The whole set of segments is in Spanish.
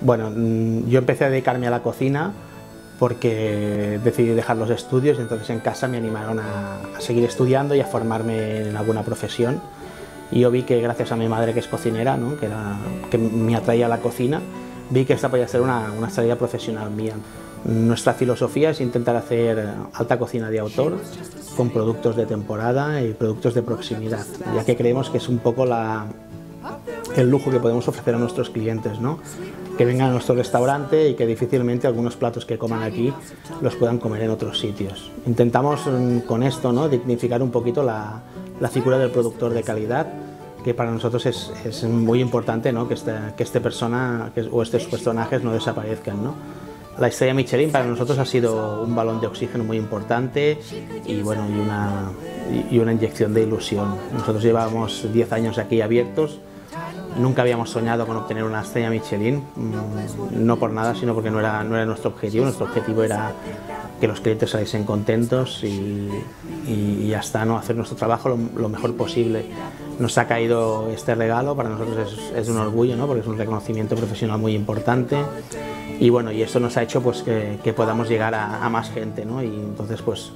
Bueno, yo empecé a dedicarme a la cocina porque decidí dejar los estudios y entonces en casa me animaron a seguir estudiando y a formarme en alguna profesión. Y yo vi que gracias a mi madre, que es cocinera, ¿no? que me atraía a la cocina, vi que esta podía ser una salida profesional mía. Nuestra filosofía es intentar hacer alta cocina de autor con productos de temporada y productos de proximidad, ya que creemos que es un poco el lujo que podemos ofrecer a nuestros clientes, ¿no? Que vengan a nuestro restaurante y que difícilmente algunos platos que coman aquí los puedan comer en otros sitios. Intentamos con esto, ¿no? dignificar un poquito la figura del productor de calidad, que para nosotros es muy importante, ¿no? que estos personajes no desaparezcan, ¿no? La estrella Michelin para nosotros ha sido un balón de oxígeno muy importante y, bueno, y una inyección de ilusión. Nosotros llevamos 10 años aquí abiertos. Nunca habíamos soñado con obtener una estrella Michelin, no por nada, sino porque no era nuestro objetivo. Nuestro objetivo era que los clientes saliesen contentos y ya está, ¿no? Hacer nuestro trabajo lo mejor posible. Nos ha caído este regalo, para nosotros es un orgullo, ¿no? Porque es un reconocimiento profesional muy importante y, bueno, y esto nos ha hecho pues, que podamos llegar a más gente, ¿no? Y entonces, pues,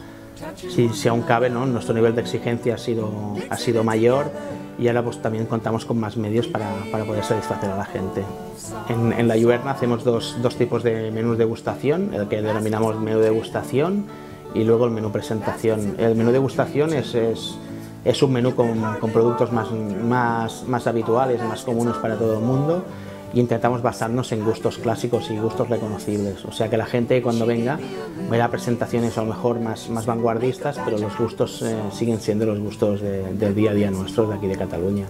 si aún cabe, ¿no? Nuestro nivel de exigencia ha sido mayor y ahora pues también contamos con más medios para poder satisfacer a la gente. En la Lluerna hacemos dos tipos de menús de degustación, el que denominamos menú de degustación y luego el menú presentación. El menú de degustación es un menú con productos más habituales, más comunes para todo el mundo, y intentamos basarnos en gustos clásicos y gustos reconocibles, o sea que la gente cuando venga verá presentaciones a lo mejor más vanguardistas, pero los gustos siguen siendo los gustos del día a día nuestros de aquí de Cataluña.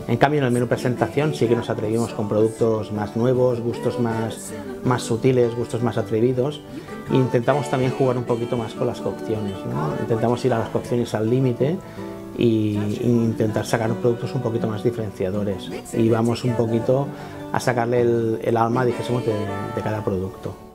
En cambio, en el menú presentación sí que nos atrevimos con productos más nuevos, gustos más sutiles, gustos más atrevidos, e intentamos también jugar un poquito más con las cocciones, ¿no? Intentamos ir a las cocciones al límite y intentar sacar productos un poquito más diferenciadores, y vamos un poquito a sacarle el alma, dijésemos, de cada producto.